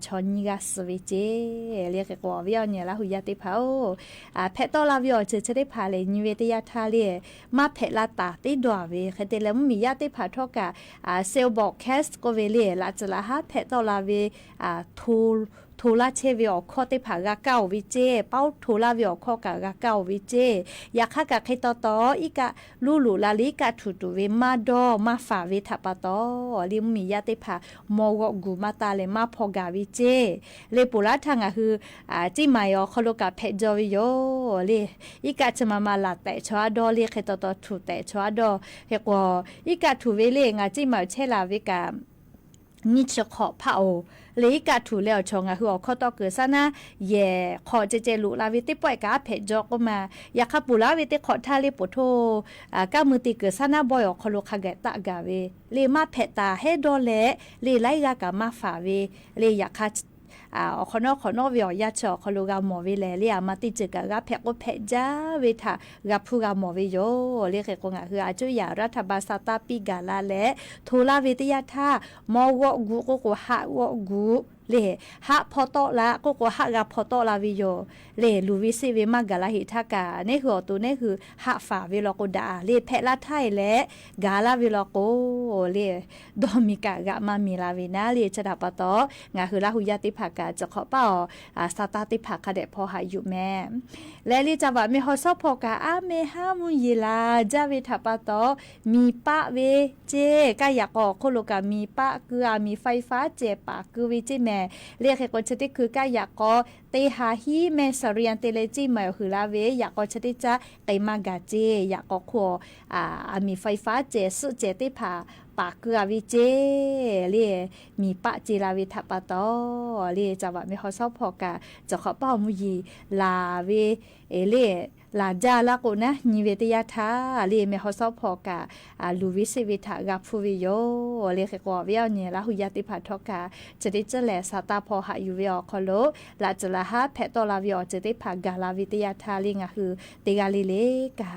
ชอนนิกาสเวเจเลขกววิอเนี่ยละหุยาติเพตลาวิอจะได้พาเลยนิเวศยาทาเลมาเพลาตาติดวเวคเตแล้วมีญาติพาทอกะเซลบอกแคสก็เวเลลาจะละฮะเพตลาเวทูลาเชวิอข้อติผากะเก้าวิเจเป้าทูลาวิอข้อกะเก้าวิเจอยากกะใครต่ออีกะลูลูลาลิกะถูตุเวมาดอมาฝาเวทาปะตอลิมมีญาติพามอกูมาตาเลมาพอกาวิเจเลปุระทางะคือจิมายอคโลกะเพจอวิโยเลอีกะจะมาลาแต่ชอดอเลใครต่อถูแต่ชอดอเฮกว่าอีกะถูเวเลงะจิมาเชลาเวกะนิชขอพะโอเลยกะถูแล้วชงหัวข้อต่อเกิดซะนะแย่ขอเจลูลาวิติป่วยกะเพจอกมาอยากขับปุลาวิติขอทาเลปุโทกะมือติเกิดซะนะบ่อยอคโลคาเกตะกะเวเลมาเพตาเฮดอเลเลไลกะกะมาฝาเวเลอยากขัขอนอวิอยาชอคโลกาหมอเวเลเลียมาติจึกกะเพกเพจ้าเวทากับผู้กาหมอเวโยเรียกกงะคืออาจุยารัฐบาลสตาปิกาลาและโทลาเวติยาทามอวกูโกหะวกูเลหะพอตอละก็หะกะพอตอละวิโยเลลูวิซิเวมากะละหิทากาเนี่ยคือตัวเนี่ยคือหะฝาเวลโกดาเลเพละไทยและกาลาเวลโกเลดอมิกะกะมามีลาเวนาเลชดาปะตองะคือละหุยาติภากาจะขอเป้าสตาติภาคเดพอหาอยู่แม่และลีจังหวัดมีฮอซอพอกาเมฮามุยลาจาเวทาปะตอมีปะเวเจกะอยากอโคโลกามีปะคือมีไฟฟ้าเจปะคือวิจิแม่เรียกให้คนชติคือกายากอเตหาฮีเมสเรียนเตเลจิมาคือลาเวอยากอชติจะไกมากาเจอยากอขัวมีไฟฟ้าเจสุเจติผา ปากเกลือวิเจเรียมีปะจีราวิทัปะตอเรียจังหวะไม่เขาชอบพอกะจะขอเป้ามุยีลาเวเรียลาจาละกูนะนิเวตยาทาเรียไม่เขาชอบพอกะลูวิสิวิทากับฟูวิโยเรียกว่าเวียวเนี่ยละหุยาติพัทกะจะได้เจแลสาตาพอหาอยู่เวียวคอโลลาจะละฮะแพตอลาวิโอจะได้พักกาลาวิทยาทาลิงะคือติกาลิเลกะ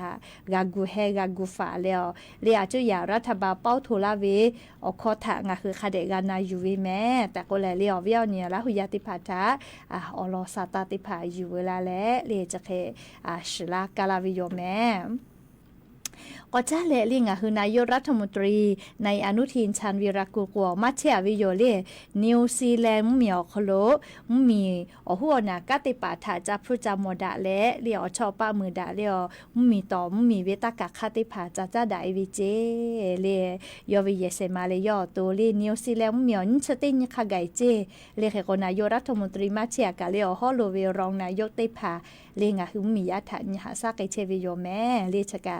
กากูเฮกากูฟาแล้วเรียจุยารัฐบาลเป้าทุลาเวอคอทางะคือคาเดกานาอยู่วิแม่แต่ก็แลเรียวเวียวเนี่ยละหุยาติพัทะอลอสาตาติพาอยู่เวลาและเรียจะเคชลากาลาวิโยแม่ก็จะเละลิงคือนายกรัฐมนตรีในอนุทินชาญวีรกูลกัวมาเชียวิโยเลนิวซีแลนด์เหมียวคโลมีหัวนากติปาถาจับผู้จามดาและเลียวชอบป้ามือดาเลียวมีต่อมีเวตากะคติปาจะได้วิเจเลยอวิเยเซมาเลยอตัวเลนิวซีแลนด์เหมียวชตินขะไกเจเลขคนนายกรัฐมนตรีมาเชียกะเลียวฮอลโลเวรองนายกติปาเลงคือมียาถาญหาซากไกเชวิโยแม่เลชกะ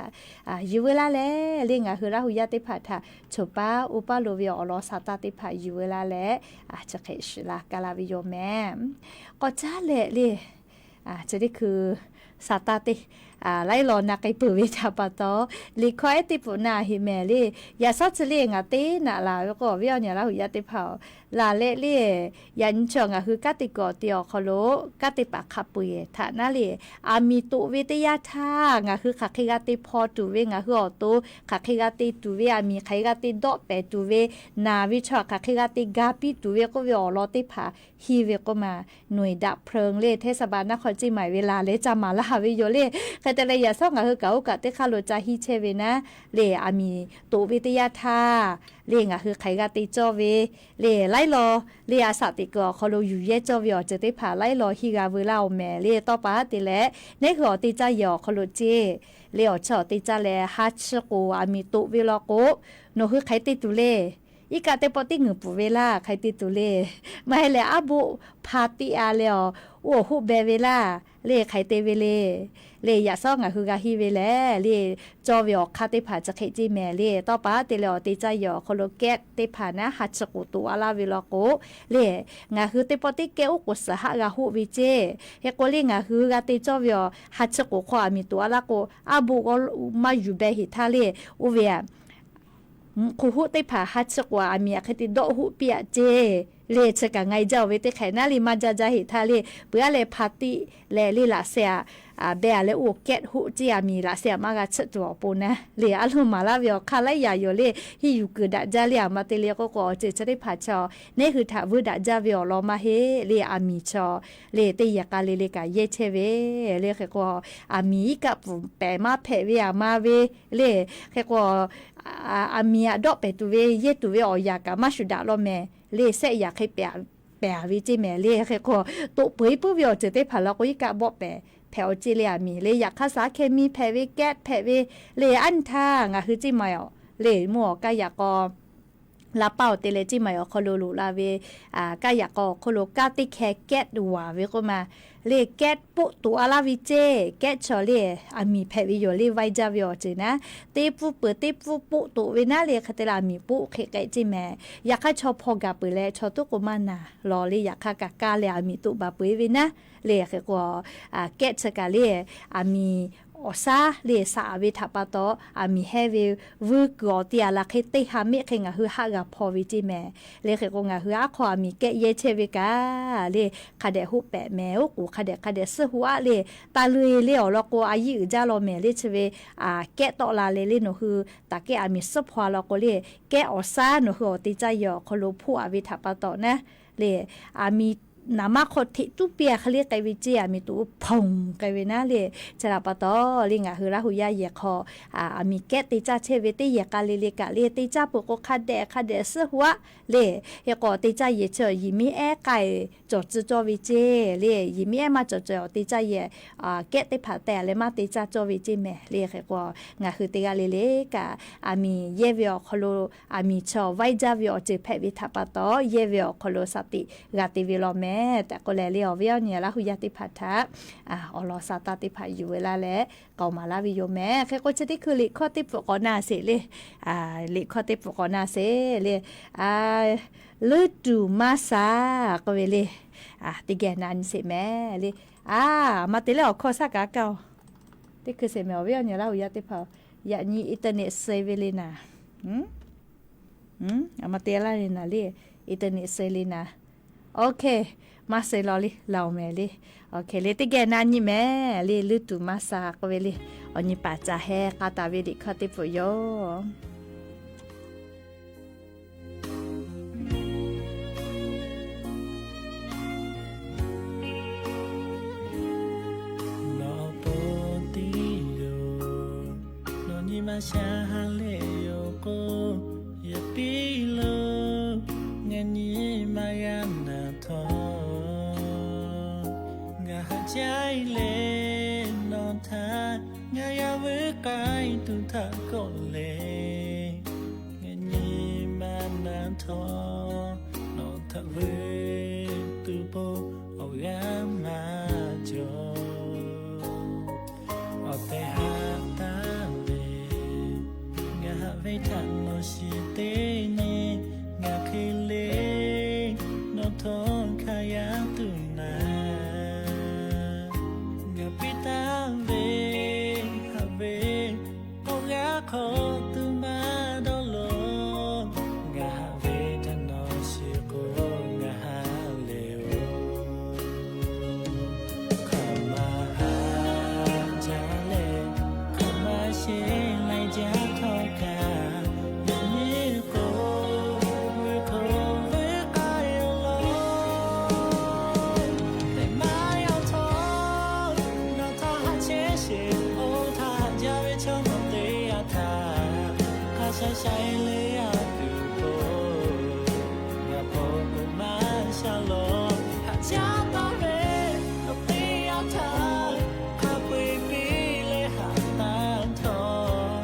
อยู่เวลาแลเรื่องคือราหุยาติพัทธะชป้าอุปาโลวิโอลอสาตาติพาอยู่เวลาแลจะเคชลากาลาวิโยแม่ก็จ้าเละเลยจะได้คือสาตาติไล่รอนักไอปืนวิชาปตอลิคอยติปุนาฮิเมลียาซัดเลียงตีน่ะลาแล้วก็วิโอเนี่ยราหุยาติเผาลาเละเลียยันชงคือกติกอเตียวคโลกติปะขับปุยฐานะเลียมีตุวิทยาทางคือขักขิกติพอตุเวงคืออตุขักขิกติตุเวมีขักติดอเปตุเวนาวิชาขักขิกติกาปิตุเวก็วิโอลอติผาฮีเวก็มาหน่วยดับเพลิงเล่เทศบาลนครเชียงใหม่เวลาเล่จามาละวิโยเล่แต่เลยอย่าซ่องคือเก่ากับเตคาโลจาฮิเชเวนะเล่มีตุวิทยาทาเล่คือใครกติจอเวเล่ไล่รอเล่อาสาติกอเขาเราอยู่เยจอวิโอจะได้ผ่าไล่รอฮิกาเวลาแม่เล่ต่อปาติและในคืออติจายอเขาเราเจเล่อชอติจาแลฮัชโกมีตุวิลโกโนคือใครติตุเล่อีกาเตปอติงือปุเวลาใครติตุเล่ไม่ให้แลอาบุพาติอาเลอโอ้ฮูเบเวลาเล่ใครเตเวเล่เล่ยาซ่องคือกาฮิเวเล่เล่จอวิอคาเตผาจะเคจิแม่เล่ต่อปาเตเลอติจายอโคโลเกตเตผานะฮัชกุตุอาลาวิลโกเล่งาคือเตปอติเกอุกุสหะกาฮูวิเจเฮโกเล่งาคือกาเตจอวิอฮัชกุความีตัวอาลาโกอาบุก็มาอยู่เบหิทาเล่อุเวียคูฮูเตผาฮัชกว่ามีอะคติโดฮูเปียเจเลชกะไงเจ้าเวเตไขนาลิมาจาจาหิทาเลเปื่อเลพาติเลลิลาเซียเบะเลโอเกตฮูจิอามีลาเซียมากะชะตัวปูนะเลอะลุมาลาเวียคาไลยาโยเลฮิยูกุดะจาเลียมาเตเลก็ก็เจจะได้ผาชอนี่คือถ้าวุดะจาเวียลอมาเฮเลอามีชอเลเตยะกาเลเลกะเยเชเวเลก็อามีกับแปมาเพเวียมาเวเลก็อามีอะดอกเปตุเวเยตุเวออยากะมาชุดะลอแม่เลเสอยากให้แปะวิจิแม่เลก็ตุปุยปุเวียจะได้ผาละก็อีกะบ่แปะแผวจิเลียมีเลยอยากภาษาเคมีแผวแก๊สแผวเลอันทางคือจิมาอ๋อเลหมัวกะอยากก็ลาเป่าเตเลจิมาอ๋อคโลลูลาเวกะอยากก็คโลกาติแคแก๊สดัวเวก็มาเลแก๊สปุตัวอาลาวิเจแก๊สชอเลมีแผวโยเลไวจาวิอจินะเตปุเปิดเตปุปุตัวเวนาเลคาเตลามีปุเคไกจิแม่อยากให้ชอพอกะเปเลชอตุกมานาลอเลอยากคากะกาเลมีตุบาปุเวนะเลก็แก๊สกะเลมีอซาเลซาเวทัปโตมีเฮเววูกอติอาลาเคเตฮามิเคงะฮือฮากะพอวิจิแม่เลก็งะฮืออะความีแกเยเชเวกาเลคาเดฮูแปะแมวกูคาเดซหัวเลตาลุยเลอลโกอายิจาโลแม่เลเชเวแกตอลาเลโนฮือตาแกมีซพวาลโกเลแกอซาโนฮือติจายอคโลผู้อวิทัปโตนะเลมีนามาคติตุเปียเขาเรียกไกวิจิมีตุพงไกวินาเลจราปตอลิงะฮือราหุยาเยคอมีแกติจาเชเวติเยกาเลเลกะเลติจาปุกคาเดซหัวเลเฮกอติจาเยเชยิมิเอไกจอจวิเจเลยิมิเอมาจอติจาเยแกติผาแต่เลมาติจาจวิจิแม่เลเฮกองะฮือติกาเลเลกะมีเยเวอคโลมีชอไวจาเวอเจเพวิทัปตอเยเวอคโลสติกาติวิโลแม่ แต่ก็แลเลียวเวียวเนี่ยละหุยติพัทธะอลอซาตาติพาอยู่เวลาและเกามาลาวิโยแม่แค่ก็จะได้คือลิข้อติปกอนาเสเลยลิข้อติปกอนาเสเลยฤดูมาซาก็เวเลยติแกนันเสแม่เลยมาติแล้วข้อสักกะเก่าที่คือเสแม่เวียวเนี่ยละหุยติพายานี่อินเทอร์เน็ตเซเวลินามาเตล่าเลยนะลิอินเทอร์เน็ตเซลินาโอเคมาเซลอลิเราแม่ลิโอเคเลติแกนันนี่แม่ลิฤดูมาซาก็เวลิอันนี้ปัจจัยแห่กาตาเวดิคติปโยมาชาฮาเลโยโกยาปิโลเงนี้มายันนาทองาใจเลนอนทางายาเวกายตุทาโกเลเงนี้มานาทอนอนทาเวตุโปเอายามาโจเอาแต่หาตาเวทันโนชิเตนิงาเคเลโนทอนขายาตุนางาปิตาเวฮาเวโอกาโคตุมาโดโลงาเวทันโนชิโกงาฮาเลโอขมาฮาจาเลขมาเชไลจาทอกาใช้เลยดูโบอย่าพบมาชาโลหาเจ้าตาเรก็ปีอาทาข้าปีปีเลยหาตาทอง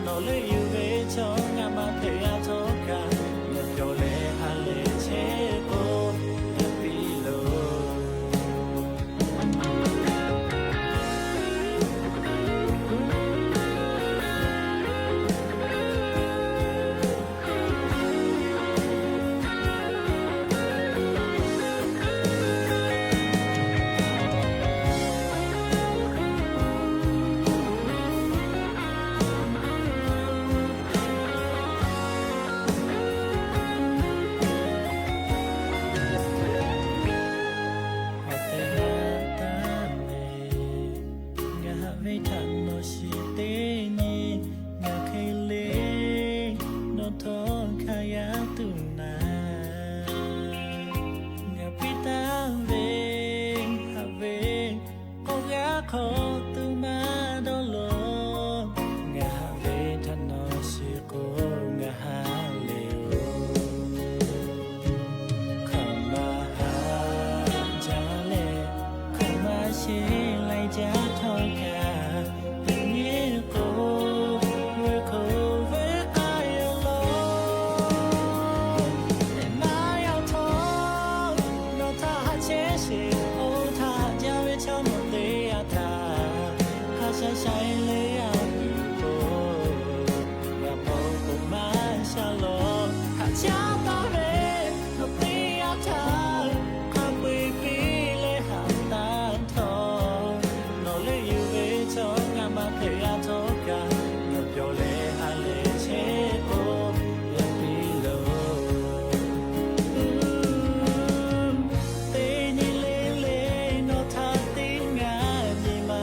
โนเลยอยู่เวชงามาเทียโทกาอย่าโยเลหาเลเชโกอย่าปีโลใช้เลยดูโบอย่าพบมาชาโลหาเจ้าตาเรก็ปีอาทาข้าปีปีเลยหาตาทองโนเลยอยู่เวชงามาเทียโทกาอย่าโยเลหาเลเชโกอย่าปีโลเตนิเลเลโนทาติงาดีมา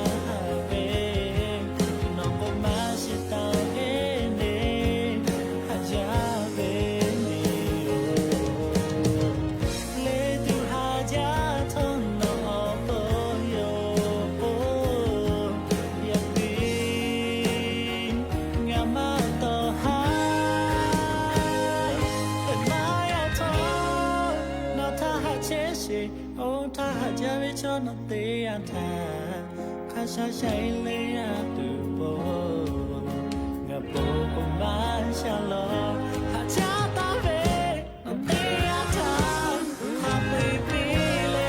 โอ้ถ้าหากจะไม่ชอบนักเตะทาข้าใช้เลยดูโบงาโบกุมาชาโลหาเจ้าตาเรนักเตะทาข้าปีปีเลย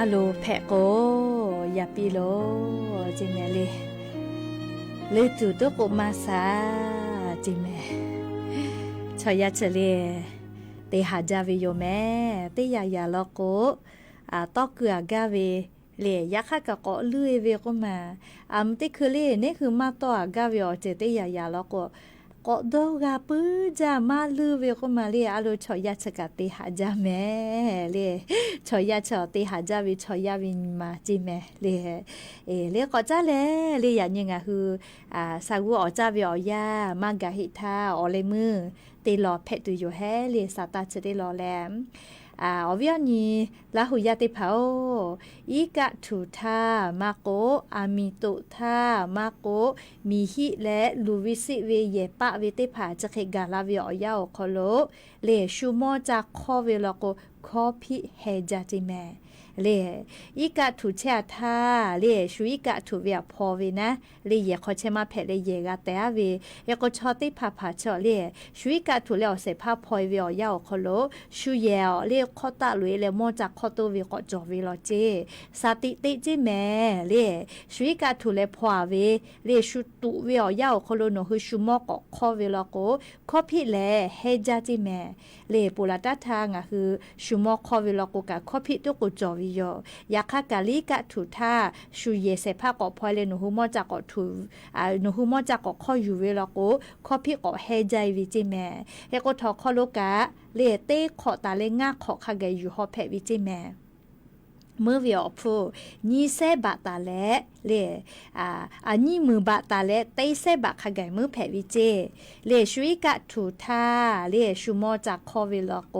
โลแพะโกอย่าปีโลจิแม่เลยจู่ตัวกมาซาจิแม่ชอยาเฉลเตหาจาวิโยแม่เตยายาลโกตอกเกือกาเวเลยยักษ์กะก็ลุยเวก็มาติคือเลยนี่คือมาต่อกาเวอเจเตยายาลโกก็ดอกาปื้จามาลือเวก็มาเลยอาลูชอยาชกะเตหาจาแม่เลยชอยาชอเตหาจาวิชอยาวิมาจิแม่เลยก็จ้าเลยอย่างยังไงคือสาวูอจ้าวิอยามากะหิทาอเลมือเตลอเพตุอยู่แฮเลยสาตาจะได้รอแลมอวิญญีลาหุยาติเผาอีกะถูทามาโกอามิโตทามาโกมีฮิและลูวิสิเวเยปะเวติผาจะเคกาลาวิอยาโอคโลเลชูโมจากคอเวลโกคอพิเฮจาจิแมเลอีกะถูเชาทาเลชูอีกะถูเวียพอเวนะเลเยขอเชมาเพเลเยกะแต่เวยก็ชอติผาผาชอเลชูอีกะถูเลเสพาพอยเวียยาโอคโลชูเยลเลขอตะลุยเลโมจากคอโตเวก็จอเวลเจสาติติจิแมเลชูอีกะถูเลพอเวเลชูตุเวียยาโอคโลโนคือชูมอก็คอเวลโกคอพิเลเฮจาจิแมเลปุระตะทางคือชูมอคอเวลโกกะคอพิตุกุจอวิโยยาคากาลิกะถูท่าชูเยเสพาก็พอเลนุหุมอจากก็ถูนุหุมอจากก็ข้ออยู่เวลโกข้อพิก็เฮใจวิจิแม่เฮก็ทอข้อโลกะเลเต้ขอตาเลงาขอคาเกอยู่ฮอเพวิจิแม่เมื่อวิอพูนี่เซบะตาเลอันนี้มือบะตาเลเต้เซบะคาเกมือเพวิจิเลชุยกะถูท่าเลชูมอจากข้อเวลโก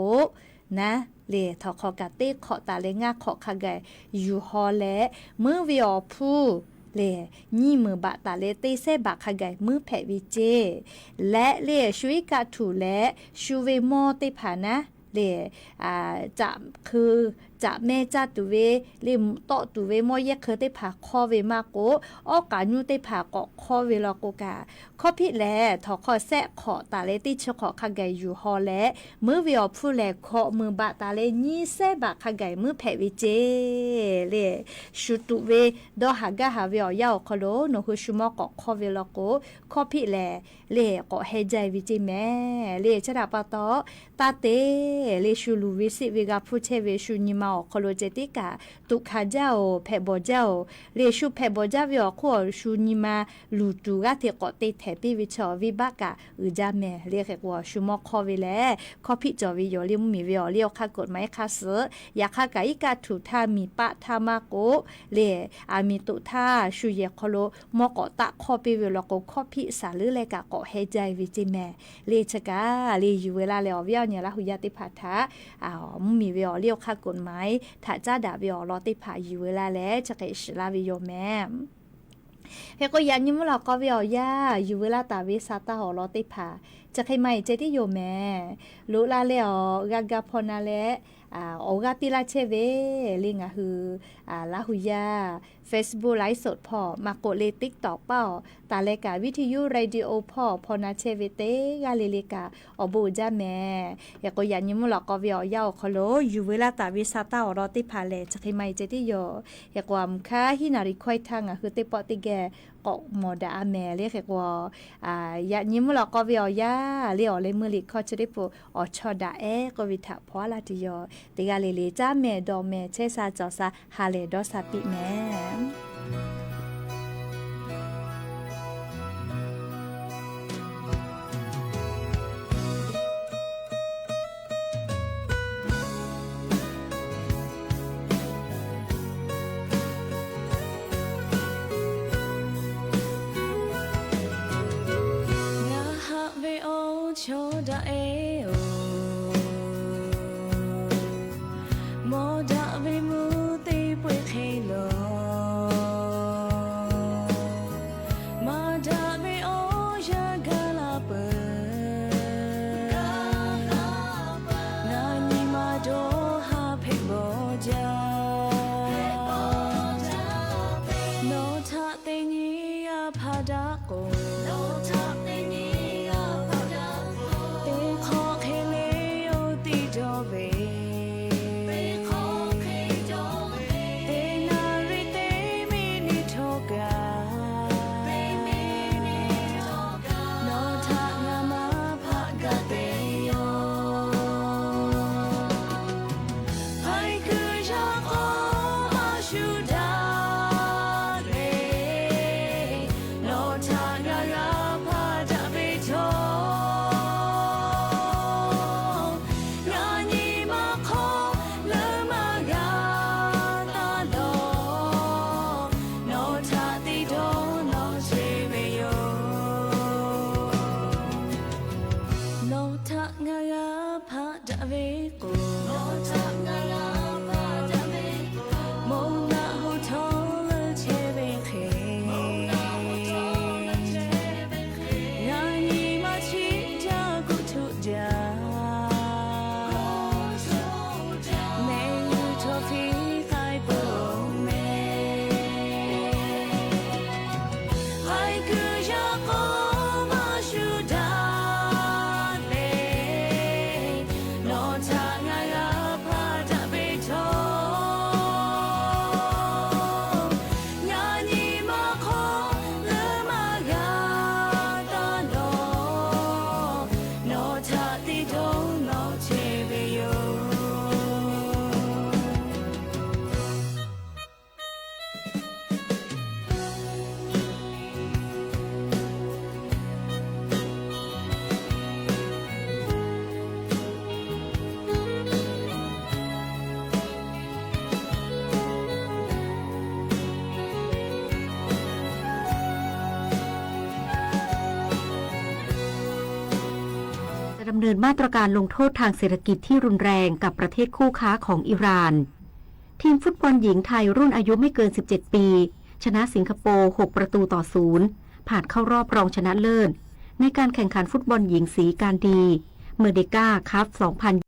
นะเลทอขอกะเต้ขอตาเลงาขอคาเกอยู่ฮอเลมือวิอพูเลนี่มือบะตาเลเต้เซบะคาเกมือเพวิจิและเลชุยกะถูและชูเวโมเตผานะเลจะคือจะแม่จัดตัวเวลิมโตตัวเวมอเยเคยได้ผ่าข้อเวมากโกออกาญูได้ผ่าก็ข้อเวลาโกกาข้อพิแลทอข้อแซะขอตาเลติชขอคาไกอยู่ฮอแลมือเวียผู้แลขอมือบะตาเลนี่แซบะคาไกมือแผวิเจเลชุตุเวดอหากะหาเวียยาวคโลโนหุชุมอก็ข้อเวลาโกข้อพิแลเลก็เฮใจวิจิแม่เลชะดาปะตอตาเตเลชูลูวิสิเวกาผู้เชเวชูนิมาคโลเจติกาตุคาเจ้าเพบเจ้าเรชูเพบเจ้าวิอขอชูนิมาลูตูกาเทกอเตเทปิวิชอวิบากาอืจาแม่เรียกว่าชูมอคอวิแลคอพิจอวิโยลิมมีวิอเลียวคากฎหมายคาเสอยาคากาอิกาถูทามีปะทามาโกเลอามิตุทาชูเยคโลมอกอตะคอปิวิโลโกคอพิสาลือเลกะกอเฮใจวิจิแม่เลชกาเลอยู่เวลาแล้ววิอเนี่ยละหุยาติภาทามีวิอเลียวคากฎหมายถ้าจ้าดาวิอลอติผาอยู่เวลาแล้วจะเกิดลาวิโยแม่เฮก็ยันยิมลอก็วิอยาอยู่เวลาตาวิซาตาหอลอติผาจะใครไม่เจติโยแม่รู้ลาเลอกากาพอนาเลโอกาติลาเชเวลิงคือลาหุยา Facebook ไลฟ์สดพอมาโกเลติ๊กตอกเป้าตาเลกาวิทยุเรดิโอพอนาเชเวเตกาเลเลกาอบูจาแม่ยาก็ยันยิมลอก็วิอยาคโลอยู่เวลาตาวิซาตาอรอติผาเลจะใครไม่เจติโยยากวามค่าฮินาริควายทางคือเตปอติแกก็โมดาแม่เรียกว่ายันยิมลอก็วิอยาเลียวเลมือลิคอจะได้ปูอชอดาก็วิถาพอลาติโยติกาเลเลจ้าแม่ดอแม่เชซาจอซาฮาเลดอซาปิแม่โชดาเอโอโมดาเวมูตีป่วยเคโลมาดาเวโอยากาลาเปนานิมาโดฮาเพโบจาโนทาเตนีอาพาดาโกโ ำเนินมาตรการลงโทษทางเศรษฐกิจที่รุนแรงกับประเทศคู่ค้าของอิหร่านทีมฟุตบอลหญิงไทยรุ่นอายุไม่เกิน 17 ปีชนะสิงคโปร์ 6-0 ผ่านเข้ารอบรองชนะเลิศในการแข่งขันฟุตบอลหญิงสีการดีเมอร์เดกาคัพ 2020